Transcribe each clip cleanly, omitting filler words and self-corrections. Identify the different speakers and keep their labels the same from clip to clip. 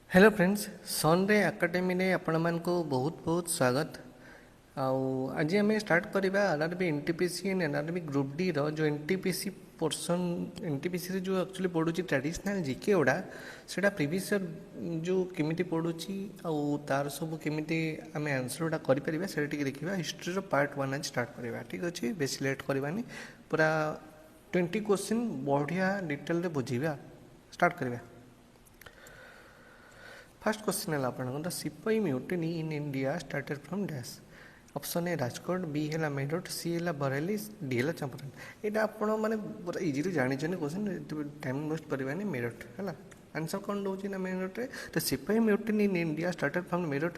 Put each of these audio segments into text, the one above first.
Speaker 1: Hello friends सनरे academy ने आपण मान को बहुत बहुत स्वागत। आज आम स्टार्ट करवा RRB NTPC and RRB group D रो जो एनटीपीसी पोर्सन एनटीपीसी जो एक्चुअली पढ़ुँ ट्रेडिशनल जीके गुड़ा से प्रिवियस जो केमी पढ़ुची तार सब केमी आम आंसर गुड़ा करें से देखा हिस्ट्री पार्ट 1 आज स्टार्ट करवा। ठीक अच्छे बेस लेट करवानी पूरा 20 क्वेश्चन बढ़िया डिटेल बुझा स्टार्ट करवा। फर्स्ट क्वेश्चन है आपन the sipahi mutiny in India started from dash. Option A Rajkot, B है मेरठ, सी है बरेली, डी है चंपारण। यहाँ आपण मैंने पूरा इजिली जानी क्वेश्चन टाइम वेस्ट करवानी मेरठ है आंसर कौन रोचे ना Meerut the sipahi mutiny in India started from Meerut.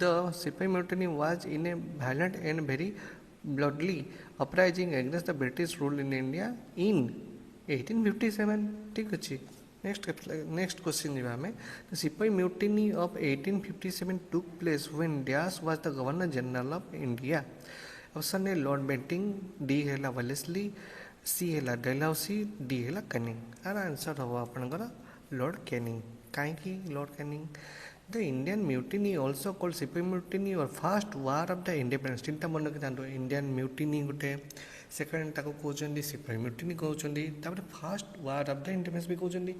Speaker 1: The sipahi mutiny was in a violent and very bloody uprising against the British rule in India in 1857। ठीक अच्छे नेक्स्ट क्वेश्चन जी आम sipahi mutiny of 1857 took place when dash was the governor general of India. Option A Lord Bentinck, D है Wellesley, C है Dalhousie, D है Canning. यार answer हम आपंकर लॉर्ड कैनिंग। कहीं Lord Canning the Indian mutiny also called सिपाही mutiny और fast war of the independence. तीन मन रखी था इंडियन म्यूटिनी गोटे सेकेंड कहते सिपाही म्यूटिनी कहते first war of the independence भी कहते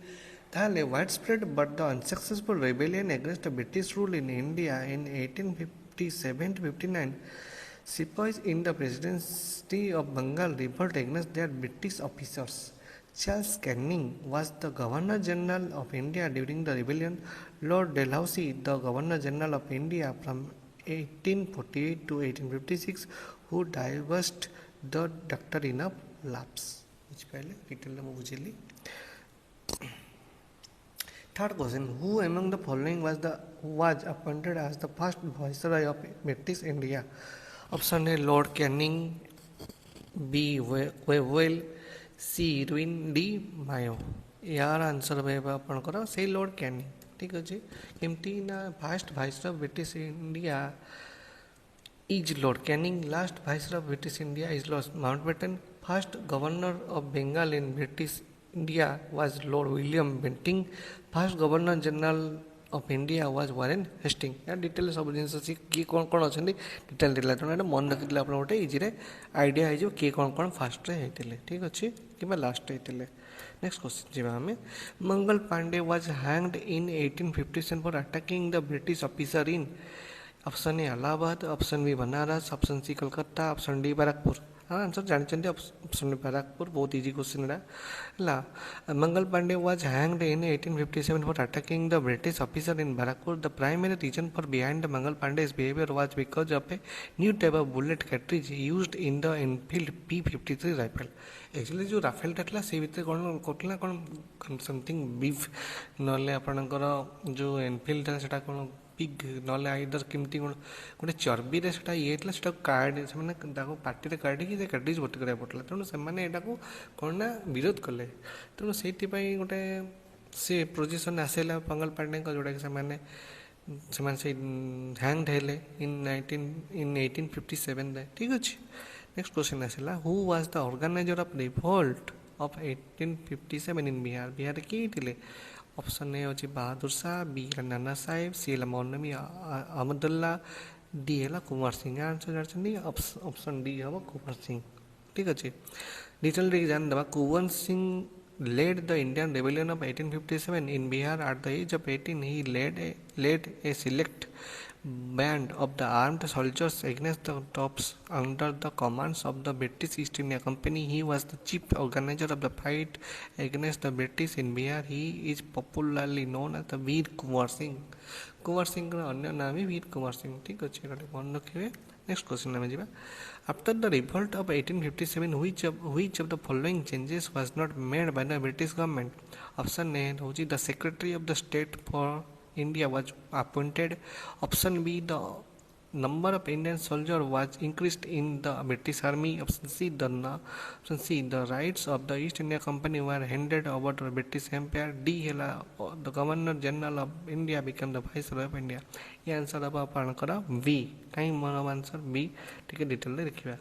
Speaker 1: ताले widespread but the unsuccessful rebellion against the British rule in India in 1857-59। Sipahis in the presidency of Bengal revolt against their British officers. Charles Canning was the Governor General of India during the rebellion. Lord Dalhousie, the Governor General of India from 1848 to 1856, who divested the doctrine of lapse. पहले detail में बुझेली। Third question: Who among the following was appointed as the first viceroy of British India? Option A Lord Canning, B Wavell, C Irwin, D मायो। यार answer आपंकर से Lord Canning. ठीक अच्छे केमती ना first viceroy of British India is Lord Canning, last viceroy of British India is Lord Mountbatten, first governor of Bengal in British India was Lord William Bentinck, first governor general of India was Warren Hastings. यार detail सब जिन किए कौन कौन अच्छा detail देला तेना मन रखी आप गोटे इजिरे आइडिया हो किए कौन कौन फास्ट होते। ठीक अच्छे कि लास्ट होते। नेक्स्ट क्वेश्चन जी आम Mangal Pandey was hanged in 1857 for attacking the British officer in. Option A Allahabad, option B Banaras, option C Kolkata, option D Barrackpore. हाँ आंसर जानते ऑप्शन बैराकपुर बहुत इजी क्वेश्चन है। Mangal Pandey was hanged in 1857 for attacking the British officer in Barrackpore. The primary reason for behind Mangal Pandey's behaviour was because of a new type of bullet cartridge used in the Enfield P53 rifle. Actually जो राफेलटा था से भितर कौन कौन कौन something beef ना आपणकर जो एनफिल्ड था से कौन पिग ना आइदर केमती कौन गोटे चर्बी से ये कार्ड से पार्टी काढ़ी से कार्टेज भर्ती करा पड़ा तेणु से कौन ना विरोध कले तेणु से गोटे से पोजिशन आसला मंगल पांडे जोटा कि से हैंग्ड हेले इन 1857। ठीक अच्छे नेक्स्ट क्वेश्चन आसला who was the organiser of revolt of 1857 इन बिहार। बिहार किए थे? ऑप्शन ए अच्छे बहादुर शाह, बी है नाना साहेब, सी है मौलवी अहमदुल्ला, डी है कुमार सिंह। आंसर जानते ऑप्शन डी हम कुमार सिंह। ठीक अच्छे डिटेल जान देवा Kunwar Singh led the Indian rebellion of 1857 in Bihar at the age of 18. He led a select band of the armed soldiers against the tops under the commands of the British East India Company. He was the chief organizer of the fight against the British in Bihar. He is popularly known as the Veer Kumar Singh. Kunwar Singh अन्य नाम ही वीर कुमार सिंह। ठीक अच्छे मन रखिए। Next question आम जा after the revolt of 1857 which of the following changes was not made by the British government? Option A हूँ the secretary of the state for India was appointed. Option B the number of Indian soldiers was increased in the British army. Option C the rights of the East India Company were handed over to the British Empire. D है the Governor General of India became the Viceroy of India. ये answer अब आपंकर B. कहीं मन answer B T detail देखा।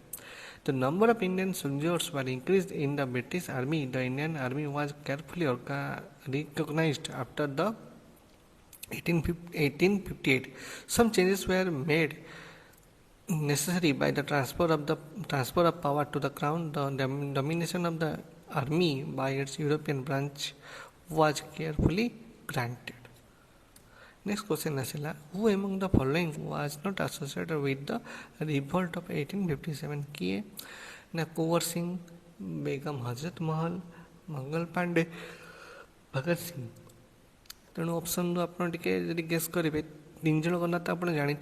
Speaker 1: The number of Indian soldiers were increased in the British army. The Indian army was carefully recognized after the 1858. Some changes were made necessary by the transfer of power to the crown. The domination of the army by its European branch was carefully granted. Next question asila, who among the following was not associated with the revolt of 1857? किए ना कुंवर सिंह, बेगम हजरत महल, मंगल पांडे, भगत सिंह. तेणु option दो आप guess करेंगे तीन जन ना तो आप जानी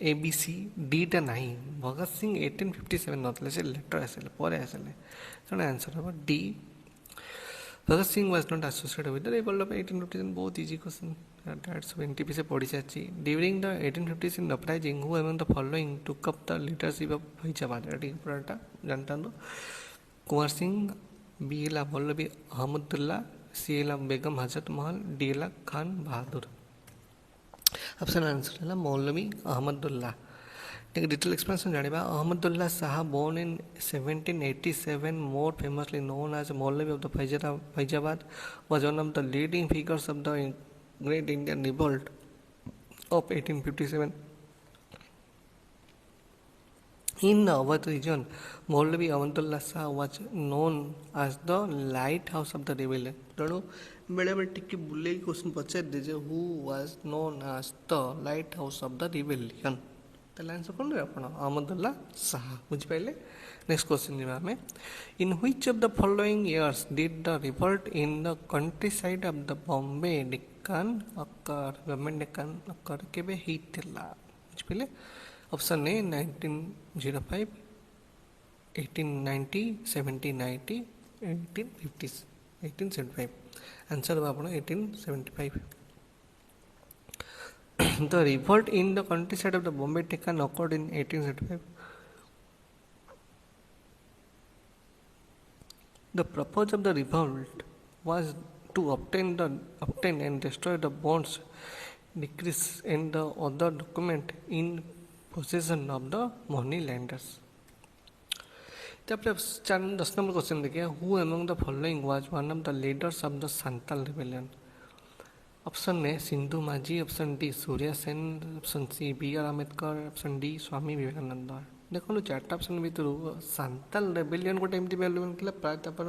Speaker 1: ए बी सी डीटा ना भगत सिंह 1857 नथिले से लेटर आसिले पर आसिले तेणु आंसर हम D. Bhagat Singh was not associated with the revolt of 1857. बहुत इजी क्वेश्चन दैट्स एनटीपी से पढ़ी सारी. During the 1857 uprising who among the following took up the leadership of Faizabad. पूराटा जानता कुंवर सिंह, बी है मौलवी अहमदुल्ला, सी है बेगम हजरत महल, डी है खान बहादुर. ऑप्शन आंसर है मौलवी अहमदुल्ला. ठीक डिटेल एक्सप्लेनेशन जानिबा. Ahmadullah Shah born in 1787, more famously known as Maulavi of the Faizabad, was one of the leading figures of the Great Indian Revolt of 1857. In the Awadh region, Maulavi Ahmadullah Shah was known as the lighthouse of the rebellion. तेणु बेले बेले टिके बुले question पचार दीजिए who was known as the lighthouse of the rebellion. ताले answer कौन रहे आपण अहमदुल्ला शाह. बुझिपारे. नेक्स्ट क्वेश्चन जीवा हमें. In which of the following years did the revolt in the countryside of the Bombay Deccan occur. Government Deccan occur केबे हितला. बुझिपारे. Option A 1905, 1890, 1790, 1850, 1875. Answer हम आप 1875. The revolt in the countryside of the Bombay Deccan occurred in 1875. The purpose of the revolt was to obtain and destroy the bonds, decrees and the other document in possession of the money lenders. Chapter 10 number question देखिए. Who among the following was one of the leaders of the Santal rebellion? Option A Sindhu Majhi, option D Surya Sen, option C B R Ambedkar, option D Swami Vivekananda. देखो chart option भितर Santal rebellion गोटे एमती value था प्रायतः आप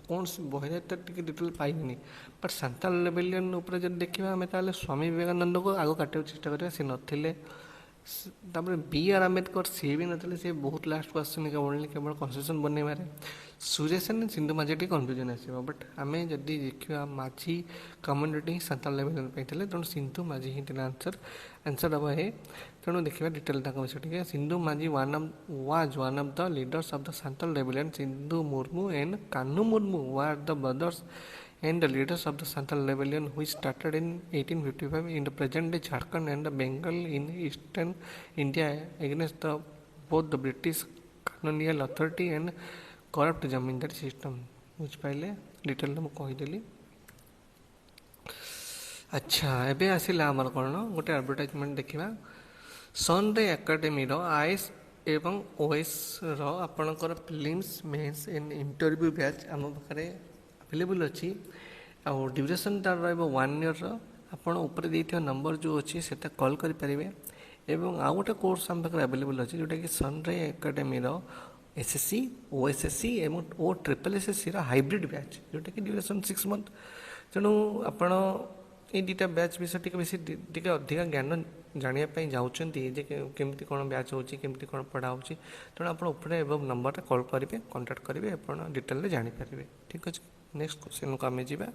Speaker 1: कौन बही टे डिटेल पाइबनी. बट सांताल रेबेलियन उपर जब देखा आम ताले स्वामी विवेकानंद को आग काटा चेष्टा करें. सी नथिले. तापर बी आर आंबेडकर सी भी नथिले. सी बहुत लास्ट को आसने केवल कन्स्टिट्यूशन बनवार. सूर्य सेन सिंधु माझी टी कन्फ्यूजन आसो. बट आम जदि देखा माझी कम्युनिटी सांताल रेबेलियन पाई तेणु सिंधु माझी ही आंसर. आंसर हम ए. तेणु देखा डिटेल विषय टी. Sindhu Majhi was one of the leaders of the Santhal rebellion. Sindhu Murmu and Kanhu Murmu were the brothers and the leaders of the Santal rebellion which started in 1855 in the present day Jharkhand and the Bengal in eastern India against both the British colonial authority and corrupt zamindari system. बुझिपारे. Detail मुझे कहीदेली. अच्छा एबे आसिला आमर कौन गोटे advertisement देखा. Sunray Academy IAS एवं ओएस आपणकर फिल्म्स मेन्स एंड इंटरव्यू बैच आम पाखे अवेलेबल अच्छी. आउ ड्यूरेशन तार रो 1 ईयर. आपड़ उपर नंबर जो अच्छी से कॉल करेंगे. एवं आउ गोटे कोर्स आम पाखे अवेलेबल अच्छी जोटा कि सनरे एकेडमी एसएससी ओएसएससी एवं ओ ट्रिपल एसएससी हाइब्रिड बैच जोटा कि ड्यूरेशन 6 मंथ. तेणु आपण ये दुटा बैच विषय टी अधिका ज्ञान जानापी जाऊँगी केमती कौन बैच होमती कौन पढ़ा हो. तेणु आप नंबर कॉल करेंगे कंटाक्ट करेंगे आप डिटेल जानीपारे. ठीक अच्छे. नेक्स्ट क्वेश्चन को आम जा.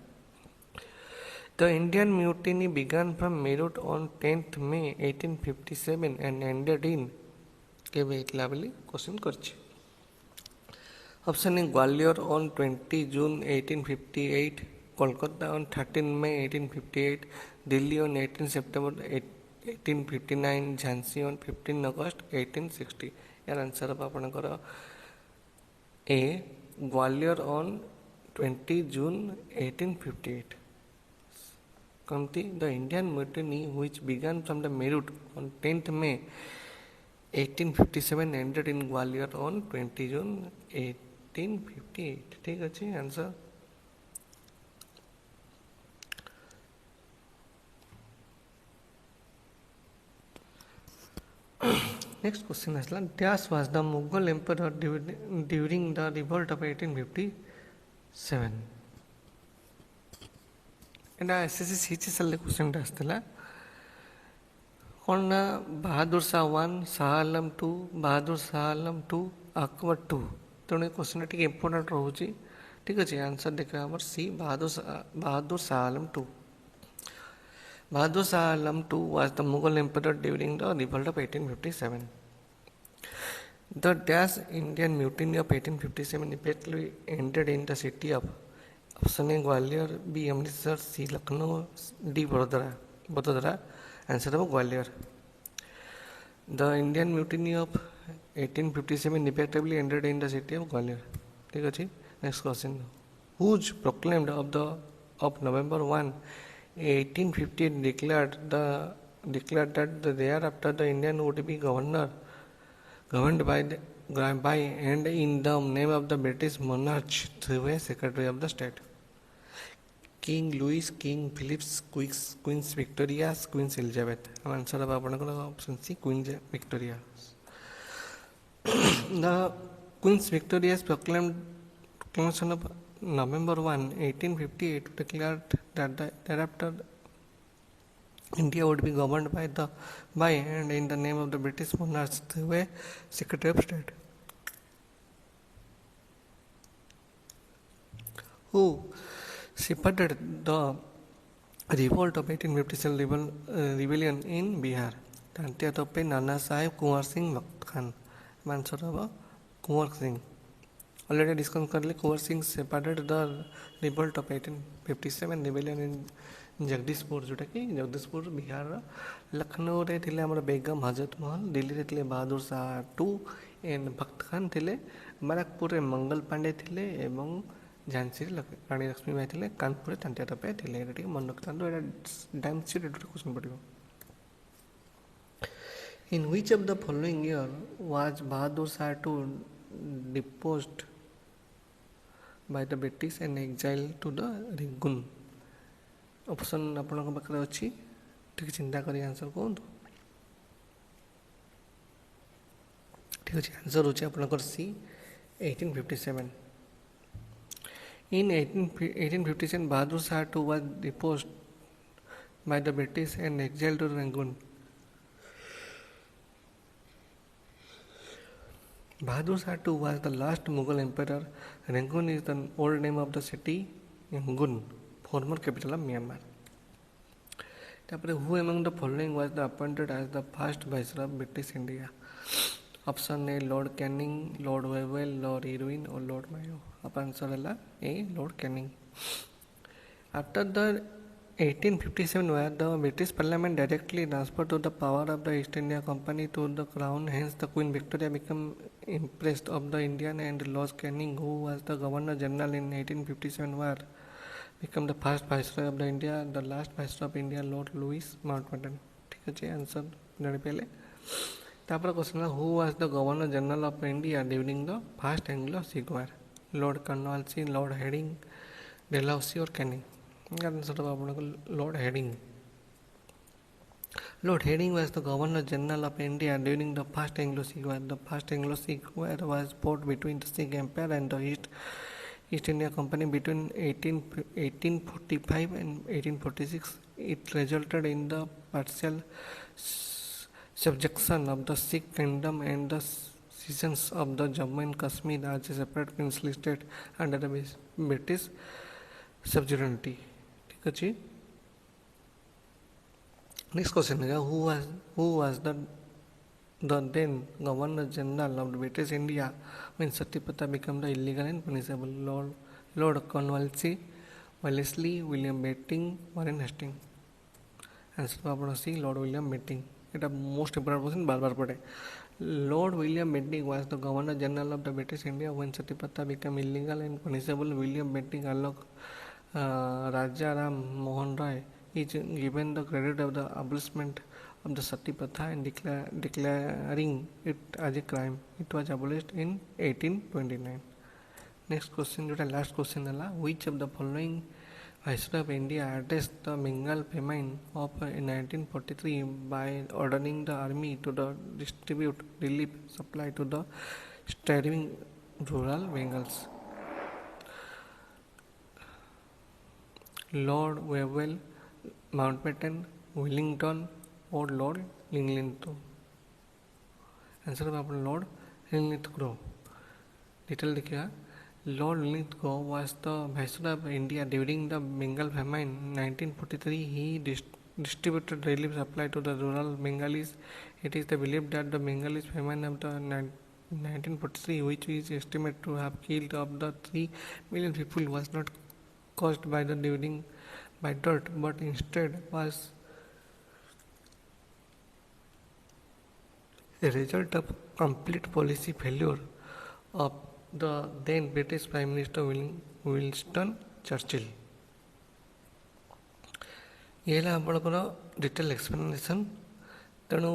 Speaker 1: The Indian mutiny began from Meerut on 10th May 1857 and ended in केवे इतला बोली क्वेश्चन करछि. Option A Gwalior on 20 June 1858, Kolkata on 13 May 1858, Delhi on 18 September 1859, Jhansi on 15 August 1860. यार आंसर अब आपनकर ए Gwalior on 20 June 1858. Kamti, the Indian mutiny which began from the Meerut on 10th May 1857 ended in Gwalior on 20 June 1858. ठीक अच्छे answer. Next question is Dash was the Mughal emperor during the revolt of 1857. And SSC CHSL question asthila. कौन ना बहादुर शाह 1, शाह आलम 2, बहादुर शाह आलम 2, अकबर 2. तेणु question T important रोचे. ठीक अच्छे answer देखा आम सी Bahadur Shah Alam 2. Bahadur Shah Alam II was the Mughal emperor during the revolt of 1857. The Dash Indian Mutiny of 1857 effectively ended in the city of option A Gwalior, B Amritsar, C Lucknow, D Vadodara. Answer of Gwalior. The Indian Mutiny of 1857 effectively ended in the city of Gwalior. ठीक है. Next question. Who's proclaimed of November 1, 1858 declared that thereafter the Indian would be governed by and in the name of the British monarch through a Secretary of the State. King Louis, King Philip, Queen Victoria, Queen Elizabeth. Answer of option C, Queen Victoria. The Queen Victoria's proclamation of November 1, 1858 declared that thereafter India would be governed by and in the name of the British monarchs through a Secretary of State. Who shepherded the revolt of 1857 rebellion in Bihar? Tantiya Tope, Nana Sahib, Kunwar Singh, Bakht Khan. Answer of Kunwar Singh. Already discussed currently, Kunwar Singh shepherded the revolt of 1857 rebellion in Jagdishpur जोटा कि जगदीशपुर बिहार लखनऊ रे थिले हमर बेगम हजरत महल दिल्ली रे थिले Bahadur Shah 2 and भक्त खान थिले बाराकपुर रे मंगल पांडे थिले एवं झांसी रे रानी लक्ष्मी बाई थिले कानपुर रे तांतिया टपे थिले एटा ठीक मन रखतांतो एटा dime seat Etah question पडिबो. In which of the following year was Bahadur Shah 2 deposed by the British and exiled to the Rangoon? Option आपन पाखे अच्छी ठीक चिंता करी आंसर कहतु. ठीक अच्छे आंसर होची आपनकर सी 1857. In 1857 Bahadur Shah 2 was deposed by the British and exiled to Rangoon. Bahadur Shah 2 was the last Mughal emperor. Rangoon is the old name of the city Yangon, former capital of Myanmar. Who among the following was appointed as the first viceroy of British India? Option A Lord Canning, Lord Wavell, Lord Irwin or Lord Mayo. Answer A Lord Canning. After the 1857 war, the British Parliament directly transferred to the power of the East India Company to the Crown. Hence, the Queen Victoria became impressed of the Indian, and Lord Canning, who was the Governor General in 1857 war, became the first viceroy of the India. The last viceroy of India, Lord Louis Mountbatten. ठीक अच्छे answer जाने पहले. तापर question who was the governor general of India during the first Anglo Sikh war? Lord Cornwallis, Lord Hardinge, Dalhousie और Canning. Answer आपको Lord Hardinge. Lord Hardinge was the Governor General of India during the First Anglo-Sikh War. The First Anglo-Sikh War was fought between the Sikh Empire and the East India Company between 1845 and 1846. It resulted in the partial subjection of the Sikh kingdom and the cessions of the Jammu and Kashmir as a separate princely state under the British subjunctivity. ठीक है. Next question is who was the then Governor General of the British India when Sati Pratha became the illegal and punishable? Lord Cornwallis, Wellesley, William Bentinck, Warren Hastings. Answer आपन सी Lord William Bentinck. It is most important question बार पढ़े. Lord William Bentinck was the Governor General of the British India when Sati Pratha became illegal and punishable. William Bentinck along Raja Ram Mohan Roy is given the credit of the abolishment of the Sati Pratha and declaring it as a crime. It was abolished in 1829. Next question, last question, which of the following Viceroy of India addressed the Bengal famine of 1943 by ordering the army to distribute relief supply to the starving rural Bengals. Lord Wavell, Mountbatten, Wellington or Lord Linlithgow. Answer of Lord Linlithgow. Detail देखिएगा. Lord Linlithgow was the Viceroy of India during the Bengal famine 1943. He distributed relief supply to the rural Bengalis. It is believed that the Bengalis famine of the 1943, which is estimated to have killed up to 3 million people, was not caused by dirt, but instead was a result of complete policy failure of the then British Prime Minister Winston Churchill. ये है आपणकर detail explanation. तेणु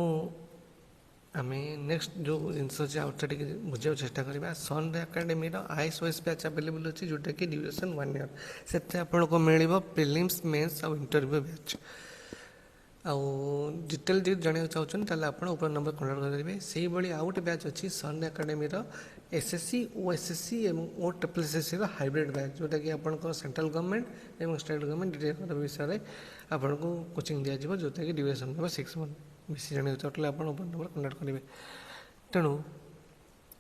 Speaker 1: आम next जो जिनस अच्छे out बुझा चेष्टा करवा. सन एकेडमी ISOS बैच अवेलेबल अच्छी जोटा कि ड्यूरेशन 1 year. से आपको मिल प्रिलिम्स मेन्स और इंटरव्यू बैच. आउ डिटेल जो जाना चाहते हैं आप ऊपर नंबर कंटाक्ट करेंगे. से भाई आउ गोटे बैच अच्छी सन एकेडमी SSC OSSC और SSC हाइब्रिड बैच जोटा कि आपंकर सेंट्रल गवर्नमेंट और स्टेट गवर्नमेंट दुटा विषय आपको कोचिंग दिज्व जोटा कि ड्यूरेशन 6 months. बेसी जाना चाहते आप ऊपर नंबर कंटाक्ट करेंगे. तेणु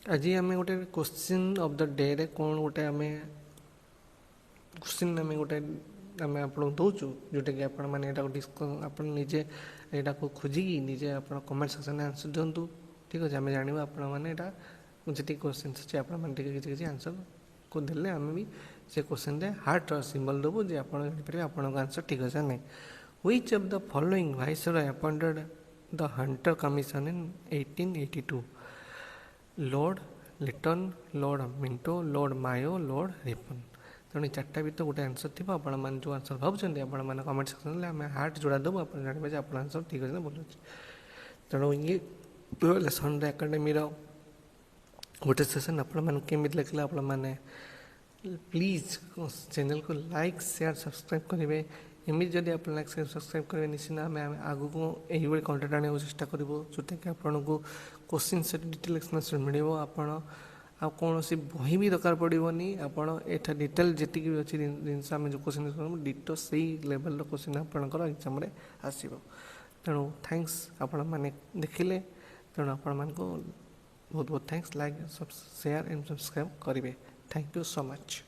Speaker 1: आज आम गोटे क्वेश्चन ऑफ द डे रे कौन गोटे आम क्वेश्चन आम गोटे आम आपको दौचु जोटा कि आप निजे यहाँ खोजिकी निजे आप कमेंट सेक्शन आंसर दिंतु. ठीक अच्छे आम जानवा आप जी क्वेश्चन अच्छे आप किसी आंसर को देने आम भी से क्वेश्चन रे हार्ट सिंबल देवु जे आप जापर आप आंसर ठीक अच्छे नहीं. Which of the following viceroy appointed the Hunter Commission in 1882? Lord Lytton, Lord Minto, Lord Mayo, Lord Ripon. तेणु 4टा भी तो गोटे आंसर थी. आप जो आंसर भावुं आप कमेंट सेक्शन में आम हार्ट जोड़ा देवु आप जानवे आप आंसर ठीक अच्छे बोल. तेणु ये सन एकेडमी गोटे सेसन आपमि लगे आप प्लीज चैनल को लाइक शेयर सब्सक्राइब करेंगे. एमती जब आप लाइक शेयर सब्सक्राइब करेंगे निश्चित आम आग को यही कंटेंट आने चेष्टा करूँ जोटा कि आपको क्वेश्चन से डिटेल एक्सप्लेनेशन मिल. आप कौन सी बही भी दरकार पड़ोनी. आप डिटेल जी भी अच्छी जिनस आम जो क्वेश्चन डिटो से लेवल क्वेश्चन आपंकर एग्जाम आसो. तेणु थैंक्स आपण मैंने देखिले. तेणु आपण को बहुत बहुत thanks. Like share and subscribe करेंगे. Thank you so much.